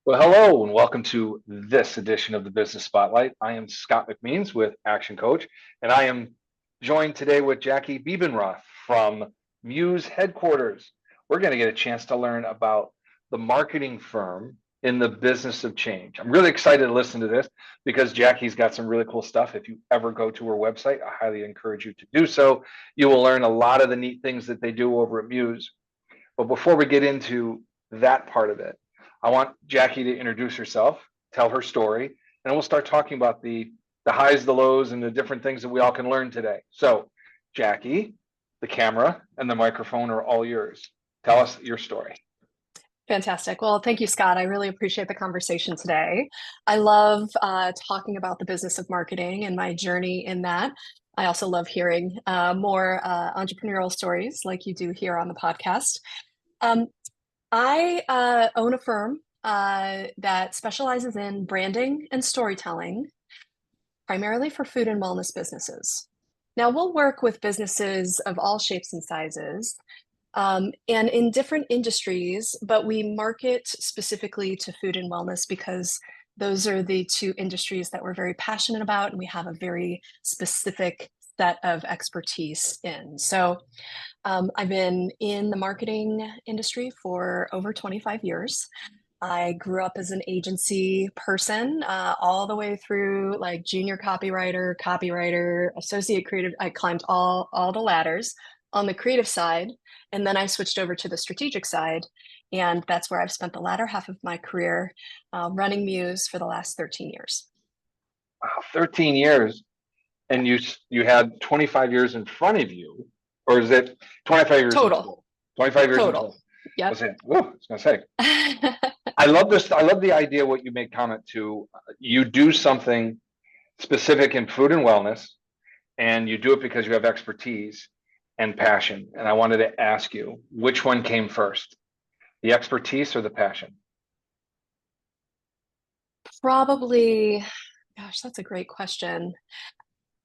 Well, hello and welcome to this edition of the Business Spotlight. I am Scott McMeans with Action Coach, and I am joined today with Jackie Bebenroth from Muse Headquarters. We're going to get a chance to learn about the marketing firm in the business of change. I'm really excited to listen to this because Jackie's got some really cool stuff. If you ever go to her website, I highly encourage you to do so. You will learn a lot of the neat things that they do over at Muse. But before we get into that part of it, I want Jackie to introduce herself, tell her story, and we'll start talking about the highs, the lows, and the different things that we all can learn today. So, Jackie, the camera and the microphone are all yours. Tell us your story. Fantastic. Well, thank you, Scott. I really appreciate the conversation today. I love talking about the business of marketing and my journey in that. I also love hearing more entrepreneurial stories like you do here on the podcast. Um, I own a firm that specializes in branding and storytelling, primarily for food and wellness businesses. Now, we'll work with businesses of all shapes and sizes and in different industries, but we market specifically to food and wellness because those are the two industries that we're very passionate about and we have a very specific set of expertise in. So I've been in the marketing industry for over 25 years. I grew up as an agency person, all the way through like junior copywriter, associate creative. I climbed all the ladders on the creative side, and then I switched over to the strategic side, and that's where I've spent the latter half of my career, running Muse for the last 13 years. Wow, 13 years, and you had 25 years in front of you, or is it 25 years in Total, total? 25 years in total. total. I Yep. was saying, whoa, I was gonna say, I love this. I love the idea what you made comment to. You do something specific in food and wellness, and you do it because you have expertise and passion. And I wanted to ask you, which one came first, the expertise or the passion? Probably, gosh, that's a great question.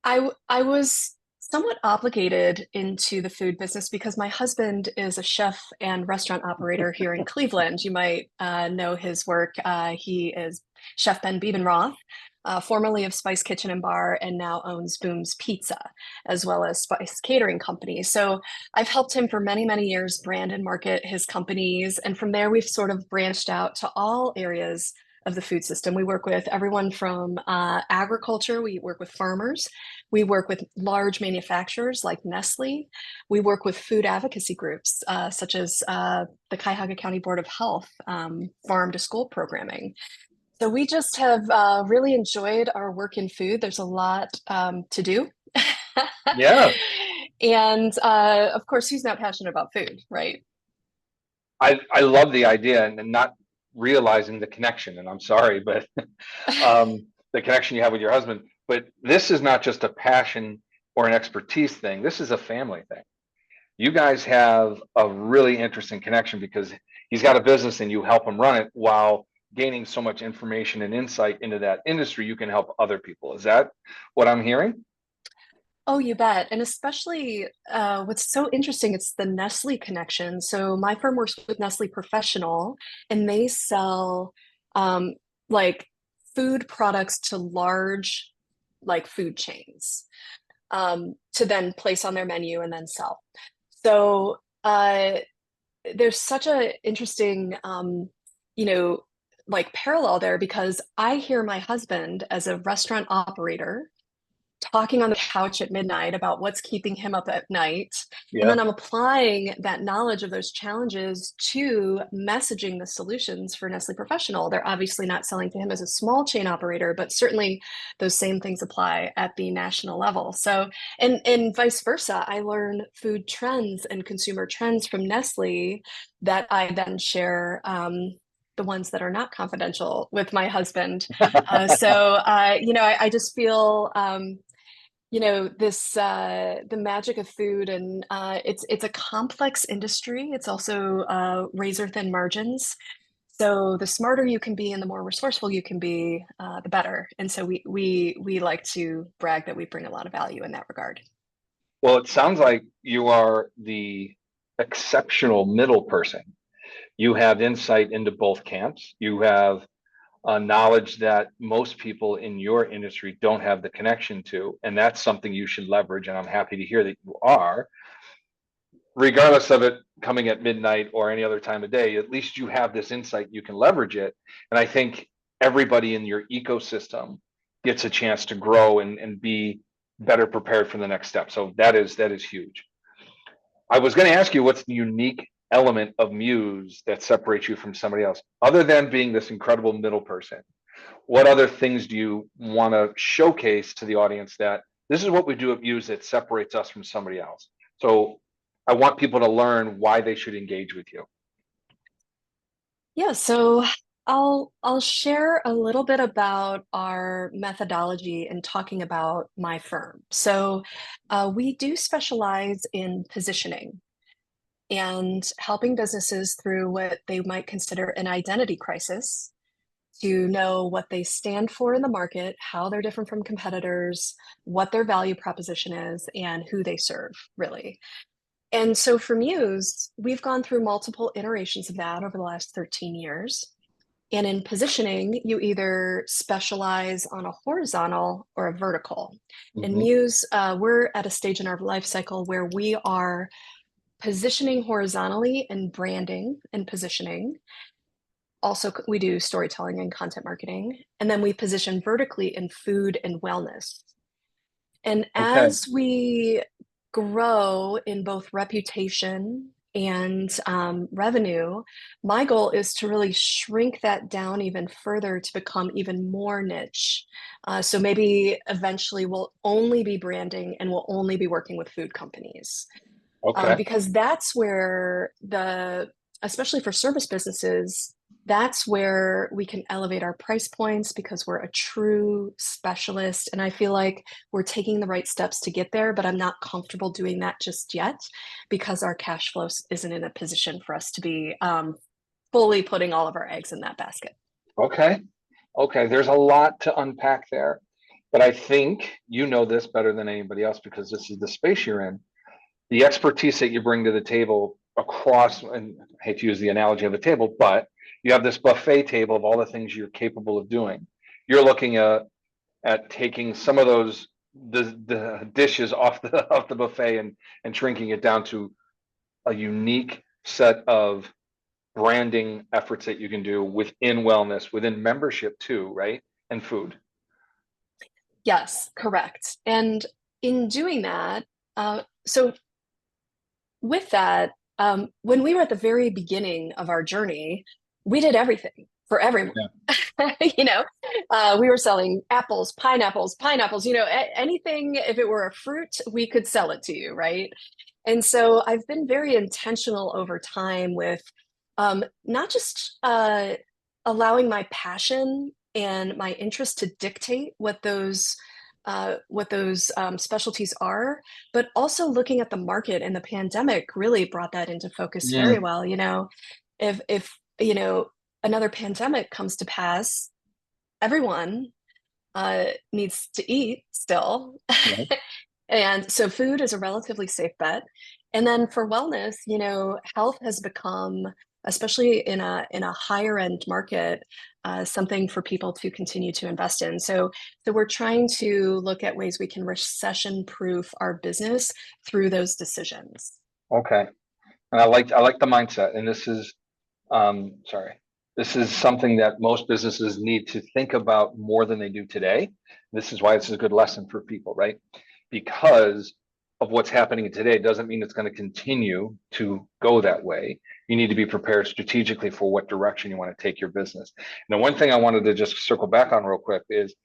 I was somewhat obligated into the food business because my husband is a chef and restaurant operator here in Cleveland. You might know his work. He is Chef Ben Bebenroth, formerly of Spice Kitchen and Bar, and now owns Boom's Pizza, as well as Spice Catering Company. So I've helped him for many, many years brand and market his companies. And from there, we've sort of branched out to all areas of the food system. We work with everyone from agriculture, we work with farmers, we work with large manufacturers like Nestle, we work with food advocacy groups such as the Cuyahoga County Board of Health farm to school programming. So we just have really enjoyed our work in food. There's a lot to do. Yeah, And of course, who's not passionate about food, right? I love the idea and not realizing the connection. And I'm sorry, but the connection you have with your husband. But this is not just a passion or an expertise thing. This is a family thing. You guys have a really interesting connection because he's got a business and you help him run it while gaining so much information and insight into that industry. You can help other people. Is that what I'm hearing? Oh, you bet. And especially what's so interesting, it's the Nestle connection. So my firm works with Nestle Professional, and they sell um, like food products to large like food chains to then place on their menu and then sell. So there's such a interesting, you know, like parallel there because I hear my husband as a restaurant operator talking on the couch at midnight about what's keeping him up at night. And Yeah. then I'm applying that knowledge of those challenges to messaging the solutions for Nestle Professional. They're obviously not selling to him as a small chain operator, but certainly those same things apply at the national level. So, and vice versa, I learn food trends and consumer trends from Nestle that I then share the ones that are not confidential with my husband. I just feel this the magic of food and it's a complex industry. It's also razor thin margins. So the smarter you can be and the more resourceful you can be, the better. And so we like to brag that we bring a lot of value in that regard. Well, it sounds like you are the exceptional middle person. You have insight into both camps. You have knowledge that most people in your industry don't have the connection to, and that's something you should leverage. And I'm happy to hear that you are, regardless of it coming at midnight or any other time of day. At least you have this insight, you can leverage it. And I think everybody in your ecosystem gets a chance to grow and be better prepared for the next step. So that is huge. I was going to ask you, what's the unique element of Muse that separates you from somebody else, other than being this incredible middle person? What other things do you want to showcase to the audience that this is what we do at Muse that separates us from somebody else? So I want people to learn why they should engage with you. Yeah, so I'll share a little bit about our methodology and talking about my firm. So we do specialize in positioning and helping businesses through what they might consider an identity crisis to know what they stand for in the market, how they're different from competitors, what their value proposition is, and who they serve, really. And so for Muse, we've gone through multiple iterations of that over the last 13 years. And in positioning, you either specialize on a horizontal or a vertical. In Mhm. Muse, we're at a stage in our life cycle where we are positioning horizontally and branding and positioning. Also, we do storytelling and content marketing. And then we position vertically in food and wellness. And Okay. as we grow in both reputation and revenue, my goal is to really shrink that down even further to become even more niche. So maybe eventually we'll only be branding and we'll only be working with food companies, Okay. because that's where especially for service businesses, that's where we can elevate our price points because we're a true specialist. And I feel like we're taking the right steps to get there, but I'm not comfortable doing that just yet because our cash flow isn't in a position for us to be fully putting all of our eggs in that basket. Okay. Okay. There's a lot to unpack there, but I think you know this better than anybody else because this is the space you're in. The expertise that you bring to the table across, and I hate to use the analogy of a table, but you have this buffet table of all the things you're capable of doing. You're looking at taking some of those the dishes off the off the buffet and shrinking it down to a unique set of branding efforts that you can do within wellness, within membership too, right? And food. Yes, correct. And in doing that, so with that, when we were at the very beginning of our journey, we did everything for everyone. Yeah. You know, we were selling apples, pineapples, anything. If it were a fruit, we could sell it to you, right? And so I've been very intentional over time with not just allowing my passion and my interest to dictate what those specialties are, but also looking at the market. And the pandemic really brought that into focus very Mm, well. If another pandemic comes to pass, everyone needs to eat still. right. And so food is a relatively safe bet. And then for wellness, health has become, especially in a higher end market, something for people to continue to invest in. So we're trying to look at ways we can recession proof our business through those decisions. Okay. And I like the mindset. And this is sorry. This is something that most businesses need to think about more than they do today. This is why it's a good lesson for people, right? Because of what's happening today doesn't mean it's going to continue to go that way. You need to be prepared strategically for what direction you want to take your business. Now, one thing I wanted to just circle back on real quick is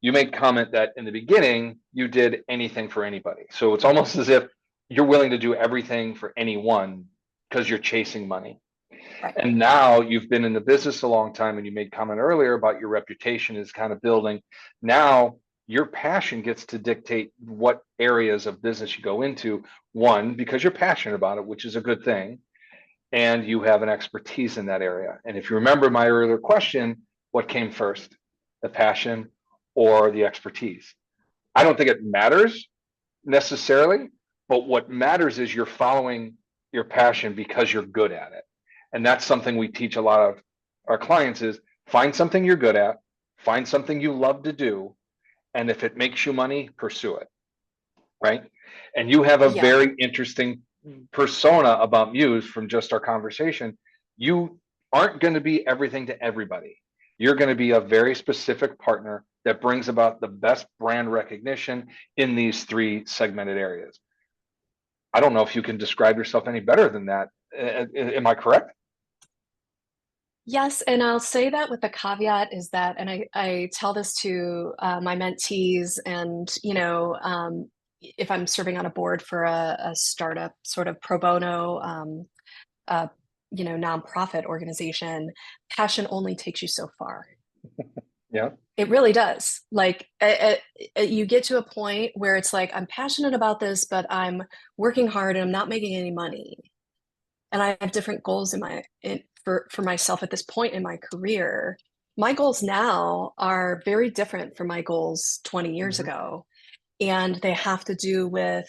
you made comment that in the beginning you did anything for anybody. So it's almost as if you're willing to do everything for anyone because you're chasing money. Right. And now you've been in the business a long time and you made comment earlier about your reputation is kind of building. Now your passion gets to dictate what areas of business you go into. One, because you're passionate about it, which is a good thing, and you have an expertise in that area. And if you remember my earlier question, what came first, the passion or the expertise? I don't think it matters necessarily, but what matters is you're following your passion because you're good at it. And that's something we teach a lot of our clients is find something you're good at, find something you love to do, and if it makes you money, pursue it, right? And you have a Yeah. very interesting persona about Muse from just our conversation. You aren't going to be everything to everybody. You're going to be a very specific partner that brings about the best brand recognition in these three segmented areas. I don't know if you can describe yourself any better than that. Am I correct? Yes, and I'll say that with the caveat is that, and I tell this to my mentees, and if I'm serving on a board for a startup sort of pro bono, uh, nonprofit organization, passion only takes you so far. Yeah. It really does. Like you get to a point where it's like I'm passionate about this, but I'm working hard and I'm not making any money, and I have different goals for myself at this point in my career. My goals now are very different from my goals 20 years Mhm. ago. And they have to do with,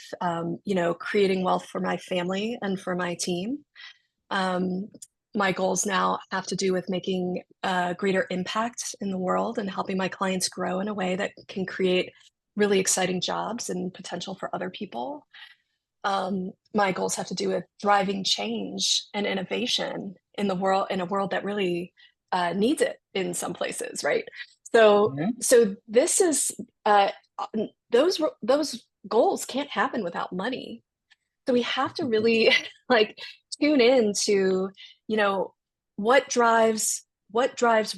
creating wealth for my family and for my team. Um, my goals now have to do with making a greater impact in the world and helping my clients grow in a way that can create really exciting jobs and potential for other people. My goals have to do with driving change and innovation in the world, in a world that really needs it in some places, right? Mhm. So this is those goals can't happen without money. So we have to really like tune in to, you know, what drives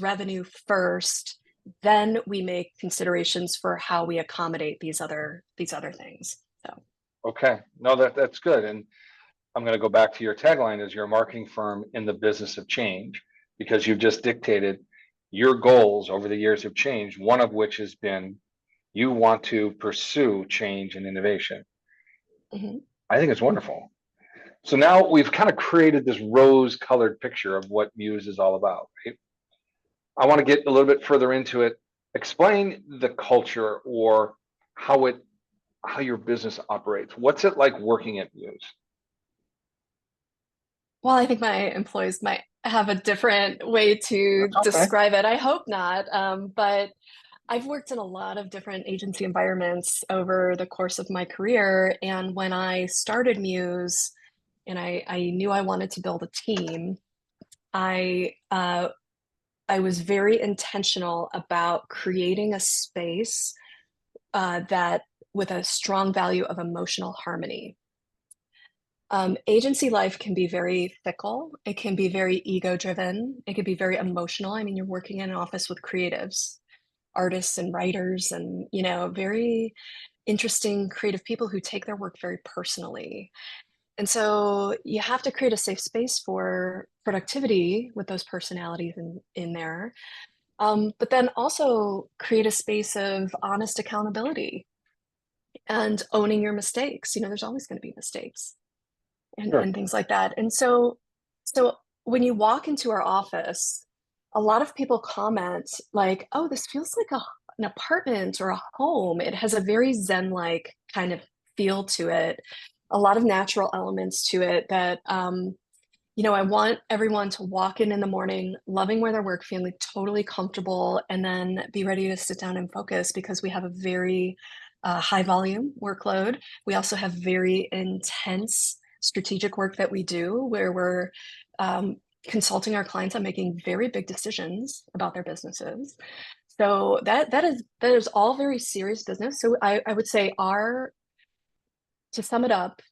revenue first, then we make considerations for how we accommodate these other things. So Okay. No, that's good. And I'm going to go back to your tagline as you're a marketing firm in the business of change, because you've just dictated your goals over the years have changed, one of which has been you want to pursue change and innovation. mhm. I think it's wonderful. So now we've kind of created this rose colored picture of what Muse is all about, right? I want to get a little bit further into it. Explain the culture or how it how your business operates. What's it like working at Muse? Well, I think my employees might have a different way to That's okay. describe it. I hope not. But I've worked in a lot of different agency environments over the course of my career. And when I started Muse and I knew I wanted to build a team, I I was very intentional about creating a space that with a strong value of emotional harmony. Agency life can be very fickle. It can be very ego driven. It can be very emotional. I mean, you're working in an office with creatives, artists and writers, and very interesting creative people who take their work very personally. And so you have to create a safe space for productivity with those personalities in there. But then also create a space of honest accountability and owning your mistakes. There's always going to be mistakes Sure. and things like that. And so when you walk into our office, a lot of people comment like, "Oh, this feels like an apartment or a home." It has a very zen-like kind of feel to it, a lot of natural elements to it that I want everyone to walk in the morning, loving where they work, feeling totally comfortable, and then be ready to sit down and focus because we have a very high volume workload. We also have very intense strategic work that we do where we're um, consulting our clients on making very big decisions about their businesses. So that is all very serious business. So I would say to sum it up,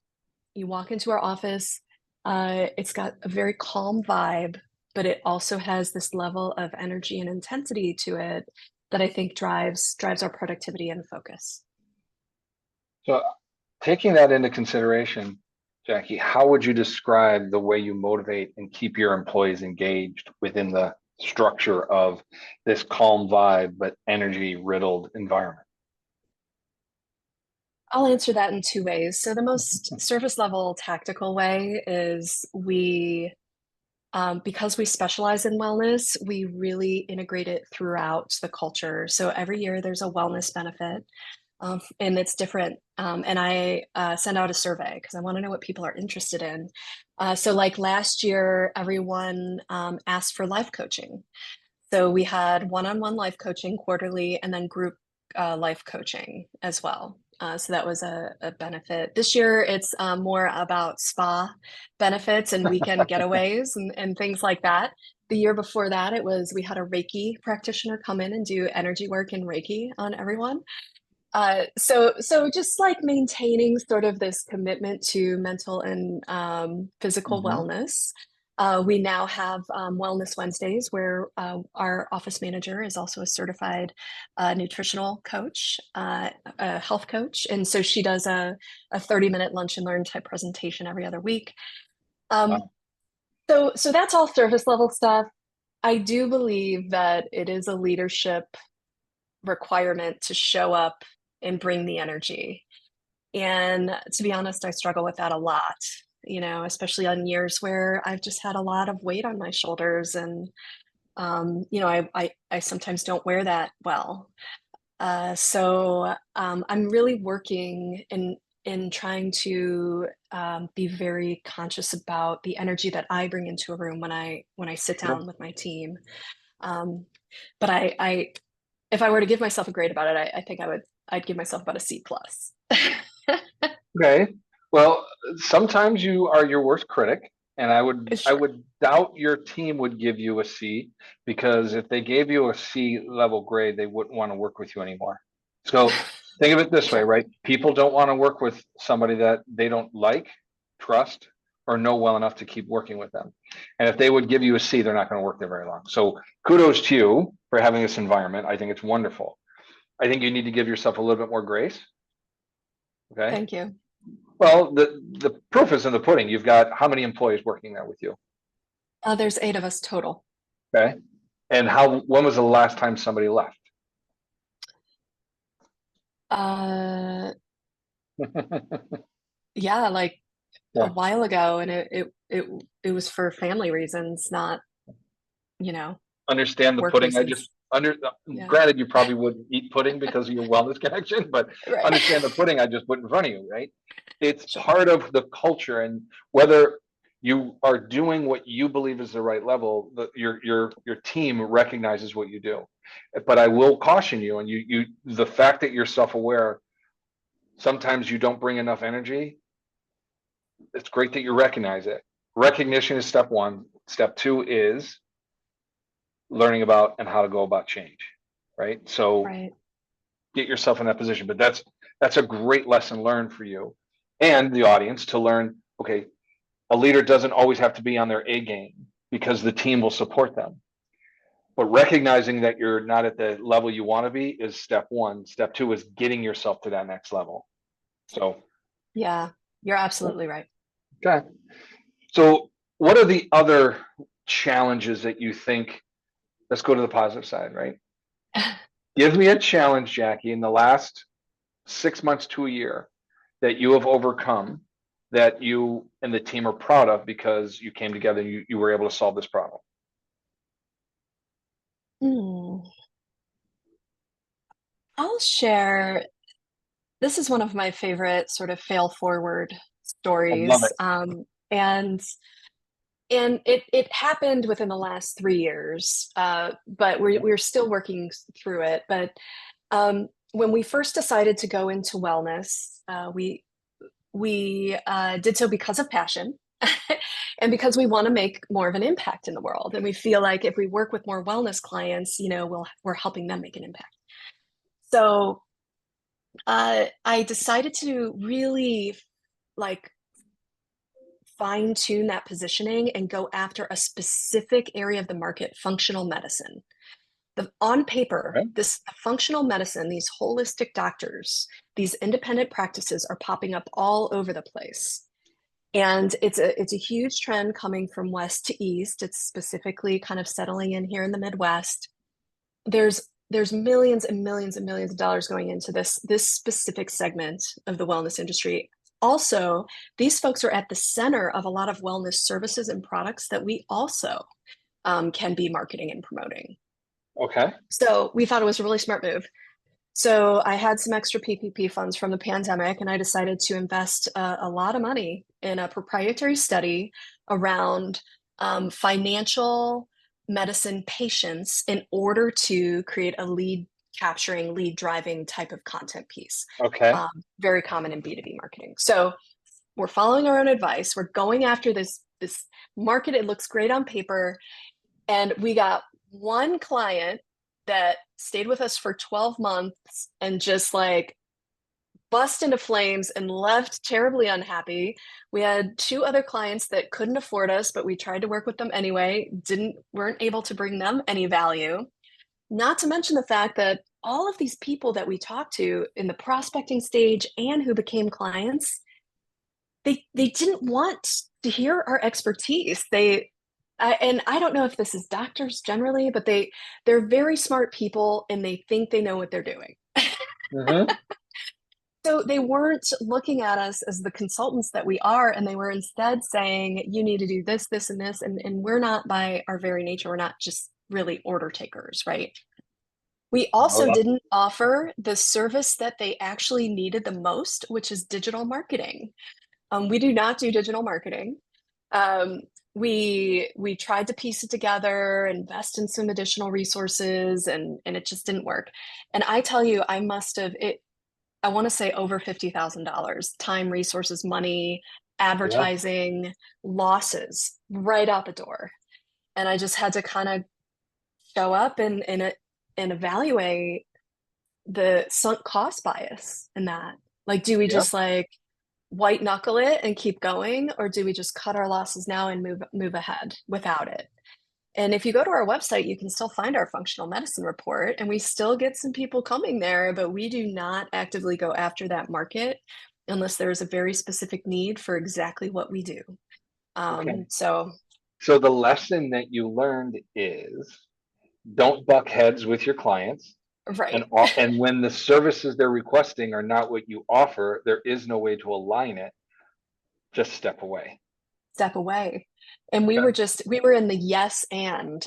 you walk into our office, it's got a very calm vibe, but it also has this level of energy and intensity to it that I think drives our productivity and focus. So taking that into consideration, Jackie, how would you describe the way you motivate and keep your employees engaged within the structure of this calm vibe but energy riddled environment? I'll answer that in two ways. So the most surface level tactical way is because we specialize in wellness, we really integrate it throughout the culture. So every year there's a wellness benefit. and it's different. And I send out a survey because I want to know what people are interested in. So like last year, everyone asked for life coaching. So we had one-on-one life coaching quarterly and then group life coaching as well. So that was a benefit. This year, it's more about spa benefits and weekend getaways and things like that. The year before that, we had a Reiki practitioner come in and do energy work and Reiki on everyone. So just like maintaining sort of this commitment to mental and physical Mhm. wellness. We now have Wellness Wednesdays, where our office manager is also a certified nutritional coach, a health coach. And so she does a 30-minute lunch and learn type presentation every other week. Um, Wow. so that's all surface level stuff. I do believe that it is a leadership requirement to show up and bring the energy. And to be honest, I struggle with that a lot, especially on years where I've just had a lot of weight on my shoulders. And, I sometimes don't wear that well. So I'm really working in trying to be very conscious about the energy that I bring into a room when I sit Sure. down with my team. Um, but I if I were to give myself a grade about it, I think I'd give myself about a C plus. Okay. Well, sometimes you are your worst critic, and I Sure. would doubt your team would give you a C, because if they gave you a C level grade, they wouldn't want to work with you anymore. So think of it this way, Sure. right? People don't want to work with somebody that they don't like, trust, or know well enough to keep working with them. And if they would give you a C, they're not going to work there very long. So kudos to you for having this environment. I think it's wonderful. I think you need to give yourself a little bit more grace. Okay. Thank you. Well, the proof is in the pudding. You've got how many employees working there with you? There's 8 of us total. Okay. And when was the last time somebody left? Uh, yeah, like a Yeah. while ago, and it was for family reasons, not, Understand the work pudding. I just reasons. under Yeah. Granted, you probably wouldn't eat pudding because of your wellness connection, but Right. understand the pudding I just put in front of you, right? It's Sure. part of the culture, and whether you are doing what you believe is the right level, your team recognizes what you do. But I will caution you, and the fact that you're self-aware, sometimes you don't bring enough energy. It's great that you recognize it. Recognition is step one. Step two is learning about and how to go about change, right? So Right. get yourself in that position. But that's a great lesson learned for you and the audience to learn. Okay, a leader doesn't always have to be on their A game because the team will support them. But recognizing that you're not at the level you want to be is step one. Step two is getting yourself to that next level. So, Yeah, you're absolutely right. okay. So, what are the other challenges that you think? Let's go to the positive side, right? Give me a challenge, Jackie, in the last 6 months to a year that you have overcome, that you and the team are proud of because you came together and you were able to solve this problem. Hmm. I'll share. This is one of my favorite sort of fail forward I love stories. it. And it happened within the last 3 years, but we're still working through it. But when we first decided to go into wellness, we did so because of passion, and because we want to make more of an impact in the world, and we feel like if we work with more wellness clients, we're helping them make an impact. So I decided to really like fine tune that positioning and go after a specific area of the market, functional medicine. On paper, Okay. this functional medicine, these holistic doctors, these independent practices are popping up all over the place. And it's a huge trend coming from west to east. It's specifically kind of settling in here in the Midwest. There's millions and millions and millions of dollars going into this specific segment of the wellness industry. Also, these folks are at the center of a lot of wellness services and products that we also can be marketing and promoting. Okay. So we thought it was a really smart move So I had some extra PPP funds from the pandemic, and I decided to invest a lot of money in a proprietary study around financial medicine patients in order to create a lead capturing, lead driving type of content piece. Okay. Very common in B2B marketing. So we're following our own advice. We're going after this market. It looks great on paper, and we got one client that stayed with us for 12 months and just like bust into flames and left terribly unhappy. We had two other clients that couldn't afford us, but we tried to work with them anyway, didn't weren't able to bring them any value. Not to mention the fact that all of these people that we talked to in the prospecting stage and who became clients, they didn't want to hear our expertise. And I don't know if this is doctors generally, but they're very smart people and they think they know what they're doing. Hmm. So they weren't looking at us as the consultants that we are, and they were instead saying, you need to do this, this, and this. And we're not, by our very nature, we're not just really order takers, right? We also didn't offer the service that they actually needed the most, which is digital marketing. We do not do digital marketing. Um, we tried to piece it together, invest in some additional resources, and it just didn't work. And I tell you, I must have it. I want to say over $50,000, time, resources, money, Yeah. advertising, losses right out the door. And I just had to kind of show up and evaluate the sunk cost bias in that. Like, do we Yeah. just like white knuckle it and keep going, or do we just cut our losses now and move ahead without it? And if you go to our website, you can still find our functional medicine report, and we still get some people coming there, but we do not actively go after that market unless there is a very specific need for exactly what we do. Okay. So, So the lesson that you learned is don't buck heads with your clients. right. And when the services they're requesting are not what you offer, there is no way to align it. Just step away. Step away. And Okay. we were in the yes and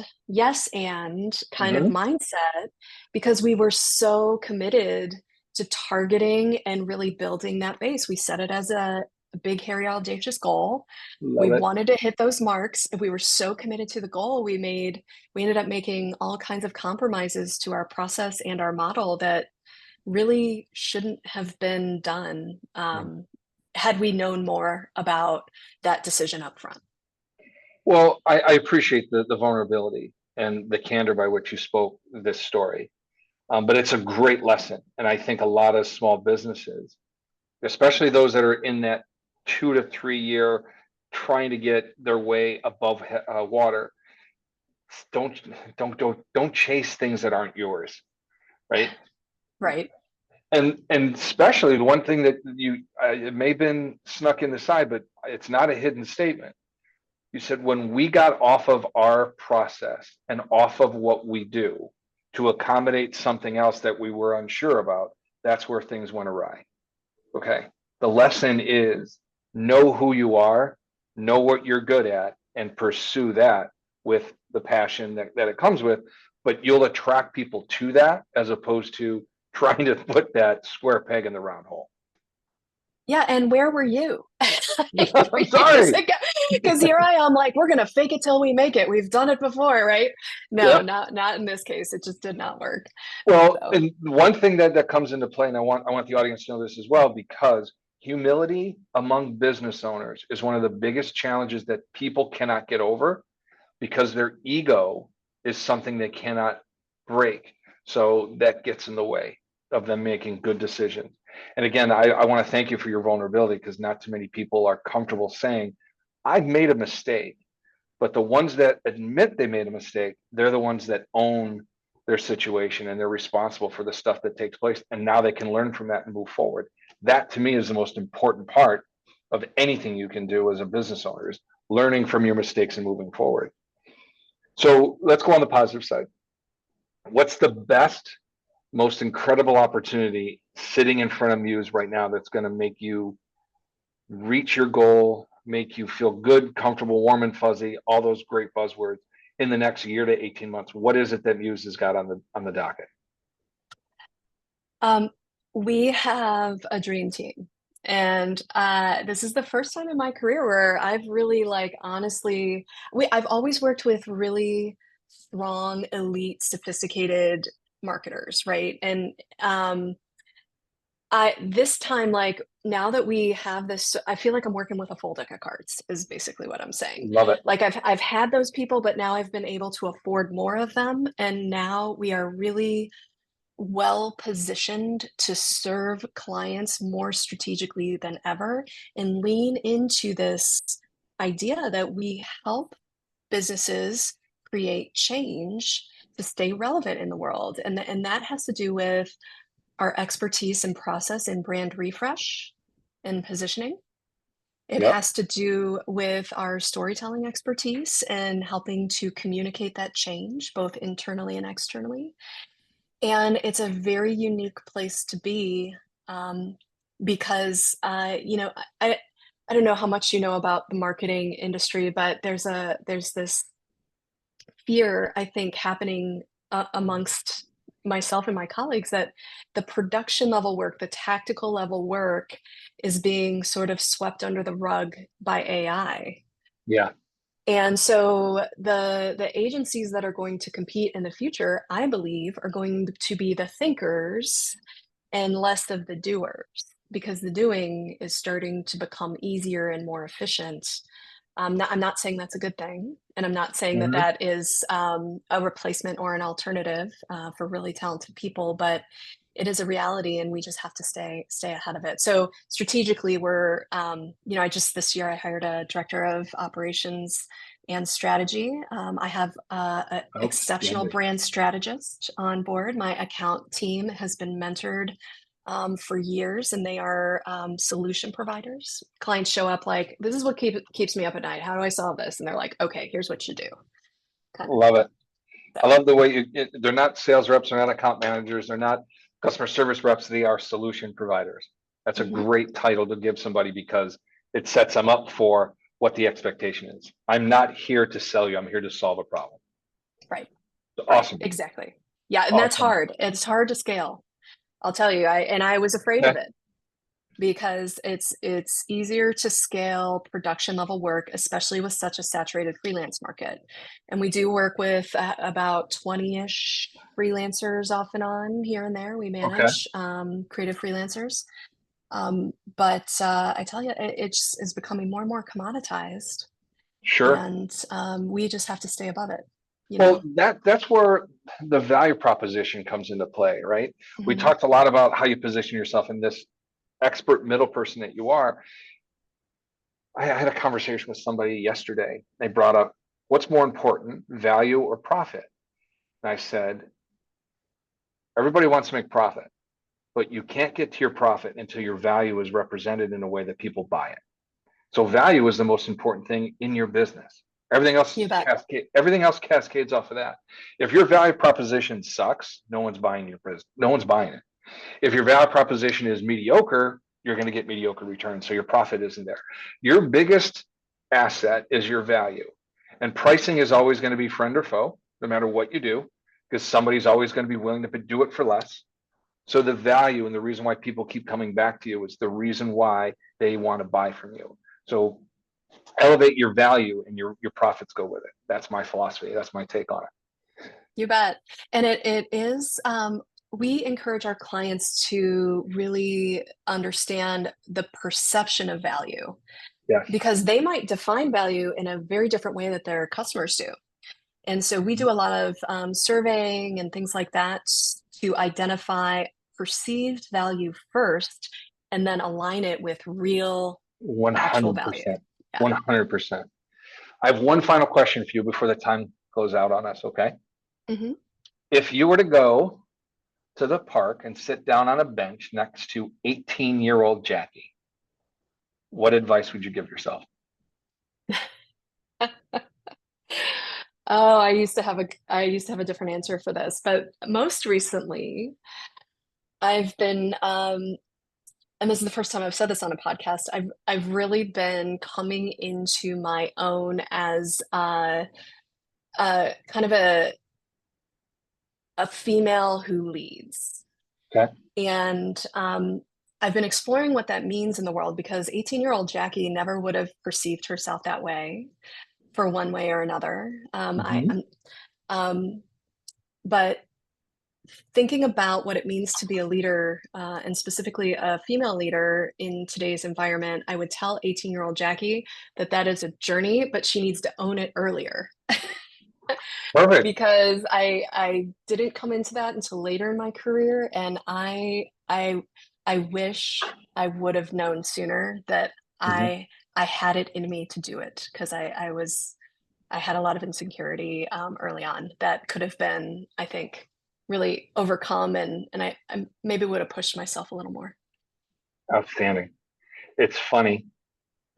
kind of Hmm. mindset because we were so committed to targeting and really building that base. We set it as a big, hairy, audacious goal. We Love it. wanted to hit those marks. And we were so committed to the goal. We ended up making all kinds of compromises to our process and our model that really shouldn't have been done had we known more about that decision up front. Well, I appreciate the vulnerability and the candor by which you spoke this story. But it's a great lesson. And I think a lot of small businesses, especially those that are in that 2 to 3 year trying to get their way above water, don't don't chase things that aren't yours, right? Right. And especially the one thing that you it may have been snuck in the side, but it's not a hidden statement. You said when we got off of our process and off of what we do to accommodate something else that we were unsure about, that's where things went awry. Okay. The lesson is know who you are, know what you're good at, and pursue that with the passion that it comes with. But you'll attract people to that as opposed to trying to put that square peg in the round hole. Yeah, and where were you like I'm 3 years sorry. ago? Because here I am, like, we're gonna fake it till we make it. We've done it before, right? No, Yep. not in this case. It just did not work. Well, So, and one thing that comes into play, and I want the audience to know this as well, because humility among business owners is one of the biggest challenges that people cannot get over because their ego is something they cannot break. So that gets in the way of them making good decisions. And again, I want to thank you for your vulnerability because not too many people are comfortable saying, I've made a mistake. But the ones that admit they made a mistake, they're the ones that own their situation and they're responsible for the stuff that takes place. And now they can learn from that and move forward. That to me is the most important part of anything you can do as a business owner is learning from your mistakes and moving forward. So let's go on the positive side. What's the best, most incredible opportunity sitting in front of Muse right now that's going to make you reach your goal, make you feel good, comfortable, warm and fuzzy, all those great buzzwords in the next year to 18 months? What is it that Muse has got on the docket? Um, we have a dream team. And this is the first time in my career where I've really like honestly, I've always worked with really strong, elite, sophisticated marketers, right? And I this time, like now that we have this, I feel like I'm working with a full deck of cards, is basically what I'm saying. Love it. Like I've had those people, but now I've been able to afford more of them. And now we are really well positioned to serve clients more strategically than ever and lean into this idea that we help businesses create change to stay relevant in the world. And that has to do with our expertise and process in brand refresh and positioning. It Yep. has to do with our storytelling expertise and helping to communicate that change both internally and externally. And it's a very unique place to be, um, because I don't know how much you know about the marketing industry, but there's this fear, I think, happening amongst myself and my colleagues that the production level work, the tactical level work, is being sort of swept under the rug by AI. Yeah. And so the agencies that are going to compete in the future, I believe, are going to be the thinkers and less of the doers, because the doing is starting to become easier and more efficient. I'm not saying that's a good thing, and I'm not saying that Mhm. that is a replacement or an alternative for really talented people, but it is a reality, and we just have to stay ahead of it. So strategically, we're I just this year I hired a director of operations and strategy. I have an exceptional Outstanding. brand strategist on board. My account team has been mentored for years, and they are solution providers. Clients show up like, "This is what keeps me up at night. How do I solve this?" And they're like, "Okay, here's what you do." Kind of. Love it. I So, love the way they're not sales reps, they're not account managers, they're not customer service reps, they are solution providers. That's a mhm, great title to give somebody because it sets them up for what the expectation is. I'm not here to sell you, I'm here to solve a problem. right, right, Awesome. exactly. Yeah, and that's Awesome. hard. It's hard to scale. I'll tell you. I was afraid Okay. of it because it's easier to scale production level work, especially with such a saturated freelance market. And we do work with about 20-ish freelancers off and on here and there. We Okay. manage creative freelancers. But I tell you, it just is becoming more and more commoditized, Sure. and we just have to stay above it, you Well, know? that's where the value proposition comes into play, right? We Mhm. talked a lot about how you position yourself in this expert middle person that you are. I had a conversation with somebody yesterday. They brought up what's more important, value or profit? And I said, everybody wants to make profit, but you can't get to your profit until your value is represented in a way that people buy it. So value is the most important thing in your business. You bet. Everything else cascades off of that. If your value proposition sucks, no one's buying your business. No one's buying it. If your value proposition is mediocre, you're going to get mediocre returns. So your profit isn't there. Your biggest asset is your value. And pricing is always going to be friend or foe, no matter what you do, because somebody's always going to be willing to do it for less. So the value and the reason why people keep coming back to you is the reason why they want to buy from you. So elevate your value and your profits go with it. That's my philosophy. That's my take on it. You bet. And it is, we encourage our clients to really understand the perception of value, Yes. because they might define value in a very different way that their customers do. And so we do a lot of surveying and things like that to identify perceived value first and then align it with real actual value. 100%. Yeah. 100%. I have one final question for you before the time goes out on us, okay? Hmm. If you were to go to the park and sit down on a bench next to 18-year-old Jackie, what advice would you give yourself? Oh, I used to have a different answer for this, but most recently I've been and this is the first time I've said this on a podcast. I've really been coming into my own as kind of a female who leads. Okay. And I've been exploring what that means in the world because 18-year-old Jackie never would have perceived herself that way for one way or another. Hmm. Um, but thinking about what it means to be a leader, and specifically a female leader in today's environment, I would tell 18-year-old Jackie that that is a journey, but she needs to own it earlier. Perfect. Because I didn't come into that until later in my career, and I wish I would have known sooner that Hmm. I had it in me to do it because I had a lot of insecurity early on that could have been, I think, really overcome, and I maybe would have pushed myself a little more. Outstanding. It's funny.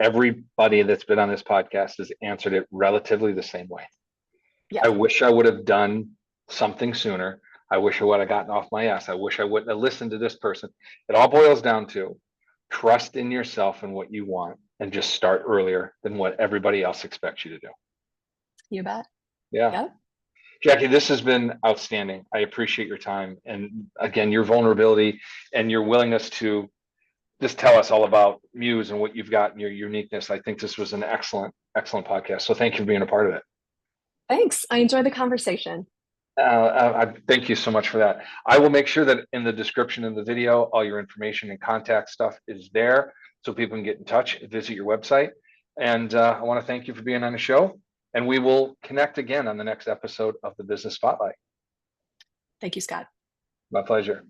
Everybody that's been on this podcast has answered it relatively the same way. I Yeah, wish I would have done something sooner. I wish I would have gotten off my ass. I wish I wouldn't have listened to this person. It all boils down to trust in yourself and what you want and just start earlier than what everybody else expects you to do. you bet. Yeah. Yep. Jackie, this has been outstanding. I appreciate your time and again, your vulnerability and your willingness to just tell us all about Muse and what you've got and your uniqueness. I think this was an excellent, excellent podcast. So thank you for being a part of it. Thanks. I enjoyed the conversation. Thank you so much for that. I will make sure that in the description of the video, all your information and contact stuff is there so people can get in touch, visit your website. And I want to thank you for being on the show. And we will connect again on the next episode of the Business Spotlight. Thank you, Scott. My pleasure.